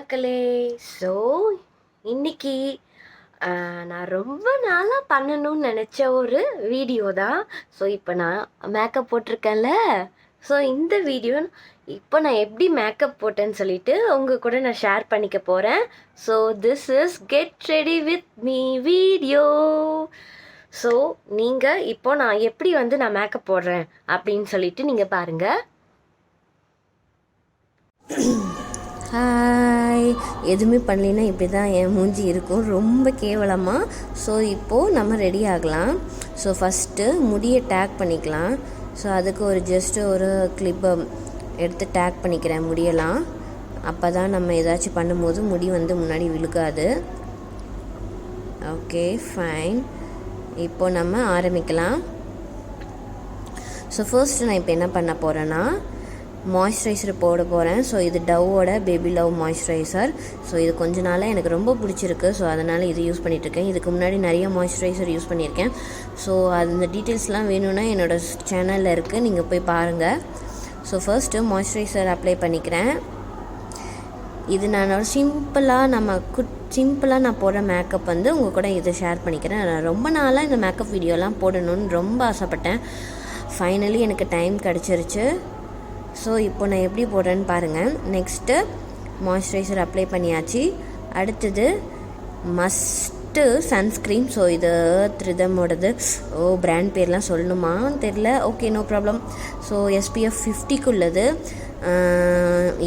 மக்களே. ஸோ இன்னைக்கு நான் ரொம்ப நாளாக பண்ணணும்னு நினச்ச ஒரு வீடியோ தான். ஸோ இப்போ நான் மேக்கப் போட்டிருக்கேன்ல. ஸோ இந்த வீடியோ இப்போ நான் எப்படி மேக்கப் போட்டேன்னு சொல்லிட்டு உங்கள் கூட நான் ஷேர் பண்ணிக்க போகிறேன். So this is get ready with me video. So நீங்கள் இப்போ நான் எப்படி நான் மேக்கப் போடுறேன் அப்படின்னு சொல்லிட்டு நீங்கள் பாருங்கள். ஹாய், எதுவுமே பண்ணலைன்னா இப்படி தான் என் மூஞ்சி இருக்கும், ரொம்ப கேவலமாக. ஸோ இப்போது நம்ம ரெடி ஆகலாம். ஸோ ஃபஸ்ட்டு முடியை டேக் பண்ணிக்கலாம். ஸோ அதுக்கு ஜஸ்ட்டு ஒரு கிளிப்பை எடுத்து டேக் பண்ணிக்கிறேன் முடியெல்லாம். அப்போ தான் நம்ம ஏதாச்சும் பண்ணும்போது முடி முன்னாடி விழுகாது. ஓகே ஃபைன், இப்போ நம்ம ஆரம்பிக்கலாம். ஸோ ஃபர்ஸ்ட்டு நான் இப்போ என்ன பண்ண போகிறேன்னா மாய்ஸ்சரைசர் போட போகிறேன். ஸோ இது டவ்வோட பேபி லவ் மாய்ஸ்சரைசர். ஸோ இது கொஞ்ச நாளாக எனக்கு ரொம்ப பிடிச்சிருக்கு. ஸோ அதனால் இது யூஸ் பண்ணிகிட்ருக்கேன். இதுக்கு முன்னாடி நிறைய மாய்ஸ்சரைசர் யூஸ் பண்ணியிருக்கேன். ஸோ அந்த டீட்டெயில்ஸ்லாம் வேணும்னா என்னோடய சேனலில் இருக்குது, நீங்கள் போய் பாருங்கள். ஸோ ஃபர்ஸ்ட்டு மாய்ஸ்சரைசர் அப்ளை பண்ணிக்கிறேன். இது நான் சிம்பிளாக நான் போடுற மேக்கப் உங்கள் கூட இதை ஷேர் பண்ணிக்கிறேன். நான் ரொம்ப நாளாக இந்த மேக்கப் வீடியோலாம் போடணும்னு ரொம்ப ஆசைப்பட்டேன். ஃபைனலி எனக்கு டைம் கிடச்சிருச்சு. ஸோ இப்போ நான் எப்படி போடுறேன்னு பாருங்கள். நெக்ஸ்ட்டு மாய்ஸ்சரைசர் அப்ளை பண்ணியாச்சு. அடுத்தது மஸ்ட்டு சன்ஸ்க்ரீன். ஸோ இது த்ரிதமோடது. பிராண்ட் பேர்லாம் சொல்லணுமா தெரில. Okay, no problem. So SPF 50க்கு உள்ளது.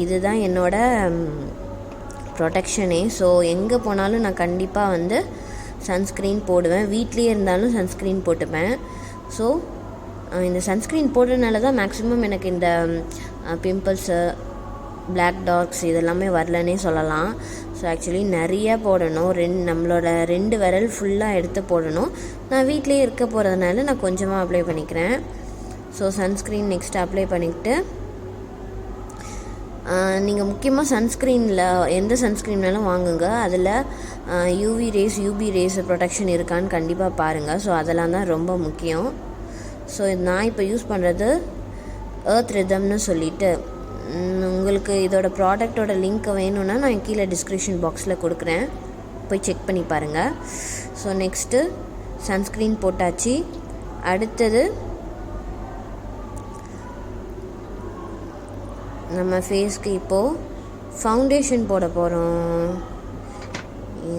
இதுதான் என்னோட ப்ரொடெக்ஷனே. ஸோ எங்கே போனாலும் நான் கண்டிப்பாக சன்ஸ்க்ரீன் போடுவேன். வீட்லேயே இருந்தாலும் சன்ஸ்க்ரீன் போட்டுப்பேன். ஸோ இந்த சன்ஸ்க்ரீன் போடுறதுனால தான் மேக்ஸிமம் எனக்கு இந்த பிம்பிள்ஸு, பிளாக் டார்க்ஸ் இதெல்லாமே வரலன்னே சொல்லலாம். ஸோ ஆக்சுவலி நிறையா போடணும். நம்மளோட 2 விரல் ஃபுல்லாக எடுத்து போடணும். நான் வீட்டிலேயே இருக்க போகிறதுனால நான் கொஞ்சமாக அப்ளை பண்ணிக்கிறேன். ஸோ சன்ஸ்க்ரீன் நெக்ஸ்ட் அப்ளை பண்ணிக்கிட்டு நீங்கள் முக்கியமாக சன்ஸ்க்ரீனில் எந்த சன்ஸ்க்ரீன்னாலும் வாங்குங்க. அதில் UV ரேஸ் ப்ரொடெக்ஷன் இருக்கான்னு கண்டிப்பாக பாருங்கள். ஸோ அதெல்லாம் தான் ரொம்ப முக்கியம். ஸோ நான் இப்போ யூஸ் பண்ணுறது எர்த் ரிதம்னு சொல்லிட்டு, உங்களுக்கு இதோட ப்ராடக்டோட லிங்க் வேணும்னா நான் கீழே டிஸ்கிரிப்ஷன் பாக்ஸில் கொடுக்குறேன், போய் செக் பண்ணி பாருங்கள். ஸோ நெக்ஸ்ட்டு சன்ஸ்க்ரீன் போட்டாச்சு. அடுத்தது நம்ம ஃபேஸ்க்கு இப்போது ஃபவுண்டேஷன் போட போகிறோம்.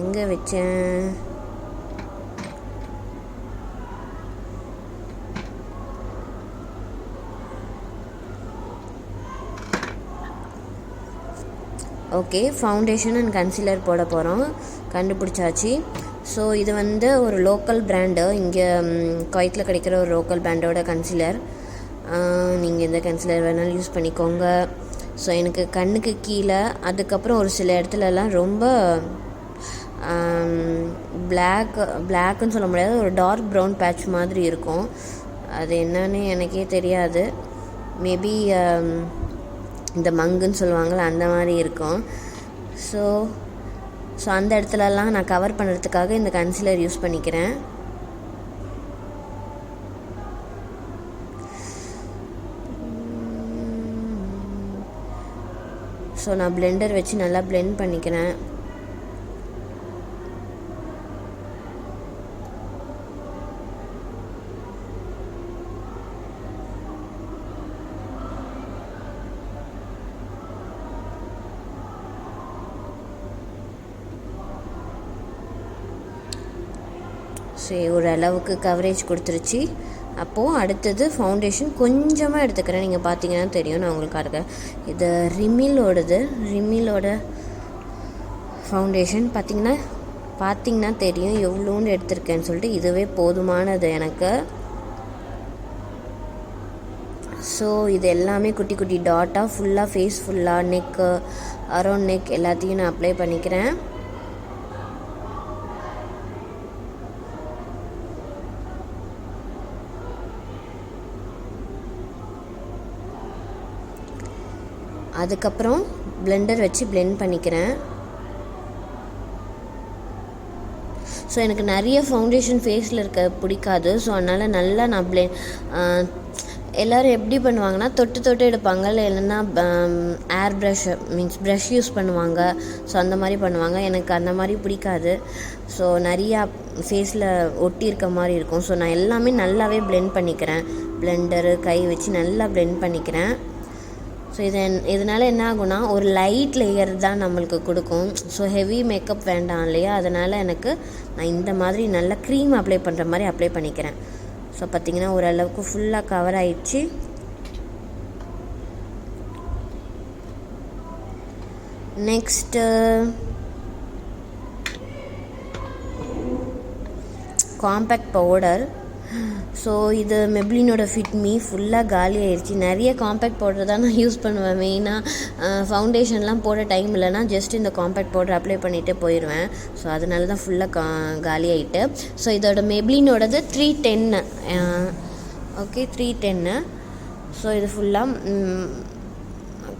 எங்கே வச்சேன்? ஓகே, ஃபவுண்டேஷன் அண்ட் கன்சீலர் போட போகிறோம். கண்டுபிடிச்சாச்சு. ஸோ இது ஒரு லோக்கல் பிராண்டு, இங்கே குவைத்தில் கிடைக்கிற ஒரு லோக்கல் பிராண்டோட கன்சீலர். நீங்கள் எந்த கன்சீலர் வேணாலும் யூஸ் பண்ணிக்கோங்க. ஸோ எனக்கு கண்ணுக்கு கீழே, அதுக்கப்புறம் ஒரு சில இடத்துலலாம் ரொம்ப பிளாக்குன்னு சொல்ல முடியாது, ஒரு டார்க் ப்ரௌன் பேட்ச் மாதிரி இருக்கும். அது என்னன்னு எனக்கே தெரியாது. மேபி இந்த மங்குன்னு சொல்லுவாங்கள்ல, அந்த மாதிரி இருக்கும். ஸோ அந்த இடத்துலலாம் நான் கவர் பண்ணுறதுக்காக இந்த கன்சீலர் யூஸ் பண்ணிக்கிறேன். ஸோ நான் பிளெண்டர் வச்சு நல்லா பிளெண்ட் பண்ணிக்கிறேன். ஸோ ஓரளவுக்கு கவரேஜ் கொடுத்துருச்சு. அப்போது அடுத்தது ஃபவுண்டேஷன் கொஞ்சமாக எடுத்துக்கிறேன். நீங்கள் பார்த்தீங்கன்னா தெரியும், நான் உங்களுக்கு இருக்கேன். இது ரிமிலோட ஃபவுண்டேஷன். பார்த்தீங்கன்னா தெரியும் எவ்வளோன்னு எடுத்திருக்கேன்னு சொல்லிட்டு. இதுவே போதுமானது எனக்கு. ஸோ இது எல்லாமே குட்டி குட்டி டாட்டாக ஃபுல்லாக ஃபேஸ் ஃபுல்லாக, நெக்கு, அரௌண்ட் நெக் எல்லாத்தையும் நான் அப்ளை பண்ணிக்கிறேன். அதுக்கப்புறம் பிளெண்டர் வச்சு பிளெண்ட் பண்ணிக்கிறேன். ஸோ எனக்கு நிறைய ஃபவுண்டேஷன் ஃபேஸில் இருக்க பிடிக்காது. ஸோ அதனால் நல்லா நான் எல்லோரும் எப்படி பண்ணுவாங்கன்னா தொட்டு தொட்டு எடுப்பாங்க, இல்லைன்னா ஏர் ப்ரஷ் மீன்ஸ் ப்ரஷ் யூஸ் பண்ணுவாங்க. ஸோ அந்த மாதிரி பண்ணுவாங்க. எனக்கு அந்த மாதிரி பிடிக்காது. ஸோ நிறையா ஃபேஸில் ஒட்டி இருக்க மாதிரி இருக்கும். ஸோ நான் எல்லாமே நல்லாவே பிளெண்ட் பண்ணிக்கிறேன். பிளெண்டரு கை வச்சு நல்லா பிளெண்ட் பண்ணிக்கிறேன். ஸோ இதனால் என்ன ஆகும்னா ஒரு லைட் லேயர் தான் நம்மளுக்கு கொடுக்கும். ஸோ ஹெவி மேக்கப் வேண்டாம் இல்லையா, அதனால் நான் இந்த மாதிரி நல்லா க்ரீம் அப்ளை பண்ணுற மாதிரி அப்ளை பண்ணிக்கிறேன். ஸோ பார்த்திங்கன்னா ஓரளவுக்கு ஃபுல்லாக கவர் ஆயிடுச்சு. Next compact powder. ஸோ இது மெப்ளினோட ஃபிட் மீ ஃபுல்லாக காலி ஆயிடுச்சு. நிறைய காம்பேக்ட் பவுடர் தான் நான் யூஸ் பண்ணுவேன். மெயினாக ஃபவுண்டேஷன்லாம் போட டைம் இல்லைனா ஜஸ்ட் இந்த காம்பேக்ட் பவுடர் அப்ளை பண்ணிவிட்டு போயிடுவேன். ஸோ அதனால தான் ஃபுல்லாக காலி ஆகிட்டு. ஸோ இதோட மெப்ளினோடது 310. ஓகே 310. ஸோ இது ஃபுல்லாக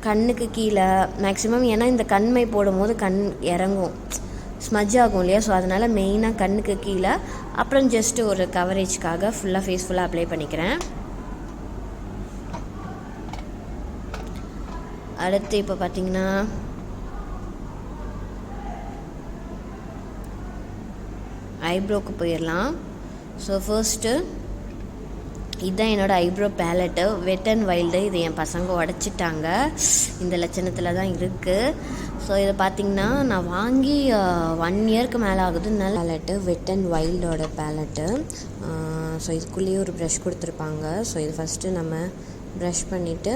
கண்ணுக்கு கீழே மேக்ஸிமம், ஏன்னா இந்த கண்மை போடும்போது கண் இறங்கும், ஸ்மஜ் ஆகும் இல்லையா. ஸோ அதனால் மெயினாக கண்ணுக்கு கீழே, அப்புறம் ஜஸ்ட்டு ஒரு கவரேஜ்க்காக ஃபுல்லாக ஃபேஸ் ஃபுல்லாக அப்ளை பண்ணிக்கிறேன். அடுத்து இப்போ பார்த்திங்கன்னா ஐப்ரோக்கு போயிடலாம். ஸோ ஃபர்ஸ்ட்டு இதுதான் என்னோடய eyebrow palette, wet and wild. இது என் பசங்க உடச்சிட்டாங்க. இந்த லட்சணத்தில் தான் இருக்குது. ஸோ இதை பார்த்திங்கன்னா நான் வாங்கி 1 இயருக்கு மேலே ஆகுது. நல்ல பேலட்டு, வெட் அண்ட் வைல்டோட பேலட்டு. ஸோ இதுக்குள்ளேயே ஒரு ப்ரஷ் கொடுத்துருப்பாங்க. ஸோ இது ஃபஸ்ட்டு நம்ம ப்ரஷ் பண்ணிவிட்டு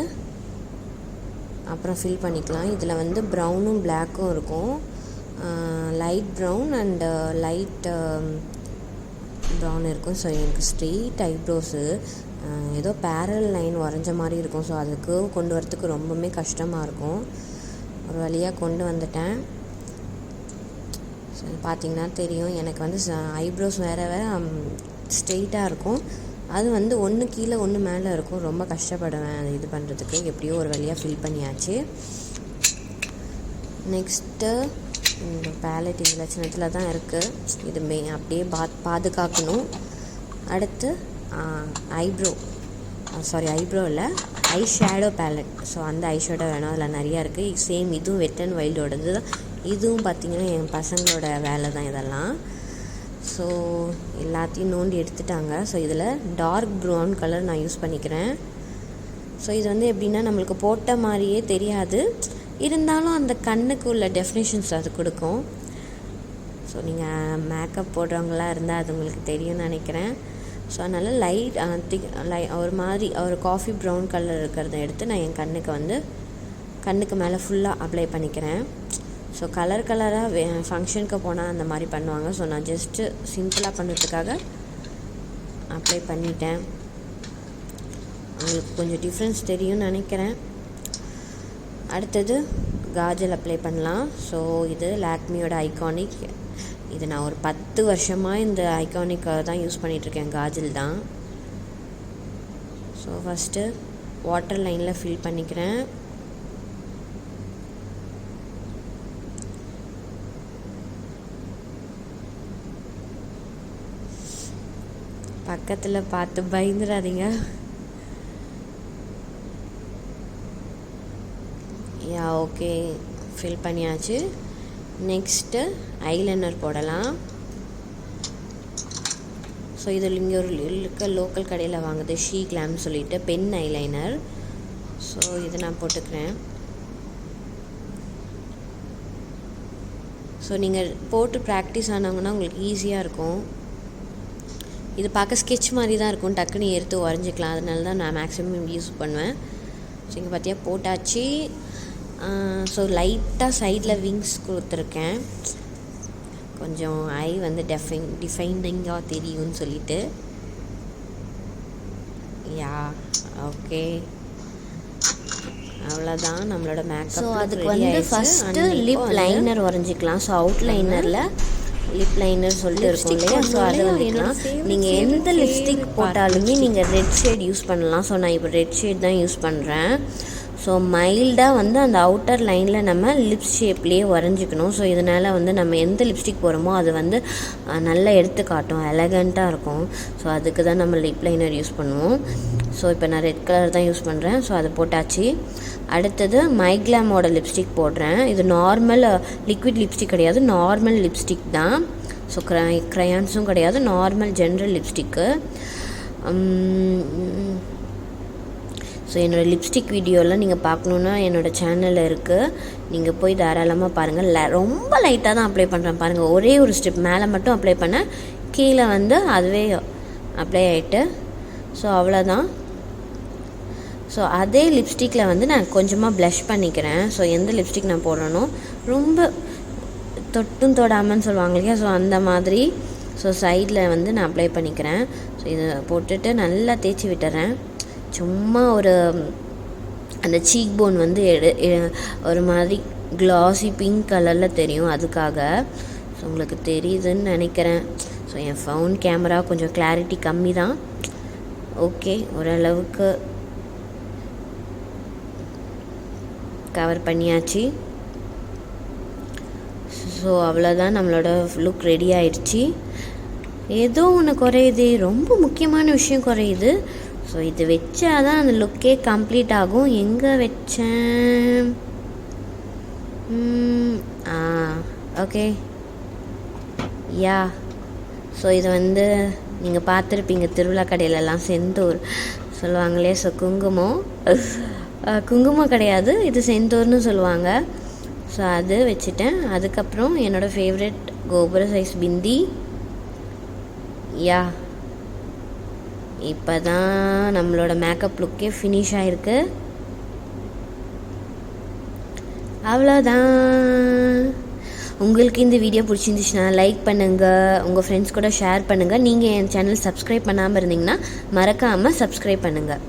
அப்புறம் ஃபில் பண்ணிக்கலாம். இதில் ப்ரௌனும் பிளாக்கும் இருக்கும். Light brown and light brown இருக்கும். ஸோ எனக்கு ஸ்ட்ரெயிட் ஐப்ரோஸு ஏதோ பேரல் லைன் வரைஞ்ச மாதிரி இருக்கும். ஸோ அதுக்கு கொண்டு வரத்துக்கு ரொம்பவுமே கஷ்டமாக இருக்கும். ஒரு வழியாக கொண்டு வந்துட்டேன். ஸோ பார்த்திங்கன்னா தெரியும், எனக்கு ஐப்ரோஸ் வேறு ஸ்ட்ரெயிட்டாக இருக்கும். அது ஒன்று கீழே ஒன்று மேலே இருக்கும். ரொம்ப கஷ்டப்படுவேன் அது இது பண்ணுறதுக்கு. எப்படியோ ஒரு வழியாக ஃபில் பண்ணியாச்சு. நெக்ஸ்ட்டு இந்த பேலட் இந்த லட்சணத்தில் தான் இருக்குது. இது அப்படியே பாதுகாக்கணும். அடுத்து ஐப்ரோ இல்லை, ஐ ஷேடோ பேலட். ஸோ அந்த ஐ ஷேடோ வேணும், அதில் நிறையா இருக்குது. சேம் இதுவும் வெட் அண்ட் வைல்டோடது தான். இதுவும் பார்த்திங்கன்னா என் பசங்களோட வேலை தான் இதெல்லாம். ஸோ எல்லாத்தையும் நோண்டி எடுத்துட்டாங்க. ஸோ இதில் டார்க் ப்ரௌன் கலர் நான் யூஸ் பண்ணிக்கிறேன். ஸோ இது எப்படின்னா நம்மளுக்கு போட்ட மாதிரியே தெரியாது, இருந்தாலும் அந்த கண்ணுக்கு உள்ள டெஃபினேஷன்ஸ் அது கொடுக்கும். ஸோ நீங்கள் மேக்கப் போடுறவங்களாம் இருந்தால் அது உங்களுக்கு தெரியும்னு நினைக்கிறேன். ஸோ அதனால் லைட் ஒரு மாதிரி ஒரு காஃபி ப்ரௌன் கலர் இருக்கிறத எடுத்து நான் என் கண்ணுக்கு மேலே ஃபுல்லாக அப்ளை பண்ணிக்கிறேன். ஸோ கலராக ஃபங்க்ஷனுக்கு போனால் அந்த மாதிரி பண்ணுவாங்க. ஸோ நான் ஜஸ்ட்டு சிம்பிளாக பண்ணுறதுக்காக அப்ளை பண்ணிட்டேன். உங்களுக்கு கொஞ்சம் டிஃப்ரென்ஸ் தெரியும்னு நினைக்கிறேன். அடுத்தது காஜல் அப்ளை பண்ணலாம். ஸோ இது லாக்மியோட ஐகானிக். இது நான் ஒரு 10 வருஷமாக இந்த ஐகானிக்காக தான் யூஸ் பண்ணிகிட்ருக்கேன். காஜல் தான். ஸோ ஃபஸ்ட்டு வாட்டர் லைனில் ஃபில் பண்ணிக்கிறேன். பக்கத்தில் பார்த்து பயந்துடாதீங்க. ஓகே ஃபில் பண்ணியாச்சு. நெக்ஸ்ட்டு ஐலைனர் போடலாம். ஸோ இதில் இங்கே ஒரு லோக்கல் கடையில் வாங்குது, ஷீ கிளாம் சொல்லிட்டு பென் ஐலைனர். ஸோ இதை நான் போட்டுக்கிறேன். ஸோ நீங்கள் போட்டு ப்ராக்டிஸ் ஆனவங்கன்னா உங்களுக்கு ஈஸியாக இருக்கும். இது பார்க்க ஸ்கெட்ச் மாதிரி தான் இருக்கும், டக்குன்னு எடுத்து வரைஞ்சிக்கலாம். அதனால தான் நான் மேக்ஸிமம் யூஸ் பண்ணுவேன். ஸோ இங்கே பார்த்தியா போட்டாச்சு. ஸோ லைட்டாக சைடில் விங்ஸ் கொடுத்துருக்கேன், கொஞ்சம் ஐ டிஃபைனிங்காக தெரியும்னு சொல்லிட்டு. ஓகே அவ்வளோதான் நம்மளோட மேக்கப். ஸோ அதுக்கு ஃபஸ்ட்டு லிப் லைனர் வரைஞ்சிக்கலாம். ஸோ அவுட் லைனரில் லிப் லைனர் சொல்லிட்டு இருக்கும் இல்லையா, ஸோ அதை வரைக்கலாம். நீங்கள் எந்த லிப்ஸ்டிக் போட்டாலுமே நீங்கள் ரெட் ஷேட் யூஸ் பண்ணலாம். ஸோ நான் இப்போ ரெட் ஷேட் தான் யூஸ் பண்ணுறேன். ஸோ மைல்டாக வந்து அந்த அவுட்டர் லைனில் நம்ம லிப்ஸ் ஷேப்லேயே வரைஞ்சிக்கணும். ஸோ இதனால் வந்து நம்ம எந்த லிப்ஸ்டிக் போகிறோமோ அது வந்து நல்லா எடுத்து காட்டும், எலகண்ட்டாக இருக்கும். ஸோ அதுக்கு தான் நம்ம லிப் லைனர் யூஸ் பண்ணுவோம். ஸோ இப்போ நான் ரெட் கலர் தான் யூஸ் பண்ணுறேன். ஸோ அதை போட்டாச்சு. அடுத்தது மைக்ளாமோட லிப்ஸ்டிக் போடுறேன். இது நார்மல் லிக்விட் லிப்ஸ்டிக் கிடையாது, நார்மல் லிப்ஸ்டிக் தான். ஸோ க்ரையான்ஸும் கிடையாது, நார்மல் ஜென்ரல் லிப்ஸ்டிக்கு. ஸோ என்னோடய லிப்ஸ்டிக் வீடியோலாம் நீங்கள் பார்க்கணுன்னா என்னோடய சேனலில் இருக்குது, நீங்கள் போய் தாராளமாக பாருங்கள். ரொம்ப லைட்டாக தான் அப்ளை பண்ணுறேன் பாருங்கள். ஒரே ஒரு ஸ்டெப் மேலே மட்டும் அப்ளை பண்ணேன், கீழே வந்து அதுவே அப்ளை ஆகிட்டு. ஸோ அவ்வளோதான். ஸோ அதே லிப்ஸ்டிக்கில் வந்து நான் கொஞ்சமாக ப்ளஷ் பண்ணிக்கிறேன். ஸோ எந்த லிப்ஸ்டிக் நான் போடுறேனோ ரொம்ப தொட்டும் தொடாமன்னு சொல்லுவாங்க இல்லையா, ஸோ அந்த மாதிரி. ஸோ சைடில் வந்து நான் அப்ளை பண்ணிக்கிறேன். ஸோ இதை போட்டுட்டு நல்லா தேய்ச்சி விட்டுறேன். சும்மா ஒரு அந்த சீக் போன் வந்து ஒரு மாதிரி க்ளாஸி பிங்க் கலரில் தெரியும், அதுக்காக. ஸோ உங்களுக்கு தெரியுதுன்னு நினைக்கிறேன். ஸோ என் ஃபோன் கேமரா கொஞ்சம் கிளாரிட்டி கம்மி தான். ஓகே, ஓரளவுக்கு கவர் பண்ணியாச்சு. ஸோ அவ்வளோதான், நம்மளோட லுக் ரெடி ஆயிடுச்சு. ஏதோ ஒன்று குறையுது, ரொம்ப முக்கியமான விஷயம் குறையுது. ஸோ இது வச்சா தான் அந்த லுக்கே கம்ப்ளீட் ஆகும். எங்கே வச்சேன்? ஓகே, யா. ஸோ இது வந்து நீங்கள் பார்த்துருப்பீங்க திருவிழா கடையிலலாம் செந்தூர் சொல்லுவாங்களே. ஸோ குங்குமம் கிடையாது, இது செந்தூர்னு சொல்லுவாங்க. ஸோ அது வச்சுட்டேன். அதுக்கப்புறம் என்னோடய ஃபேவரெட் கோபுர சைஸ் பிந்தி. யா, இப்போ தான் நம்மளோட மேக்கப் லுக்கே ஃபினிஷ் ஆகிருக்கு. அவ்வளோதான். உங்களுக்கு இந்த வீடியோ பிடிச்சிருந்துச்சுன்னா லைக் பண்ணுங்கள், உங்கள் ஃப்ரெண்ட்ஸ் கூட ஷேர் பண்ணுங்கள். நீங்கள் என் சேனல் சப்ஸ்கிரைப் பண்ணாமல் இருந்தீங்கன்னா மறக்காமல் சப்ஸ்கிரைப் பண்ணுங்கள்.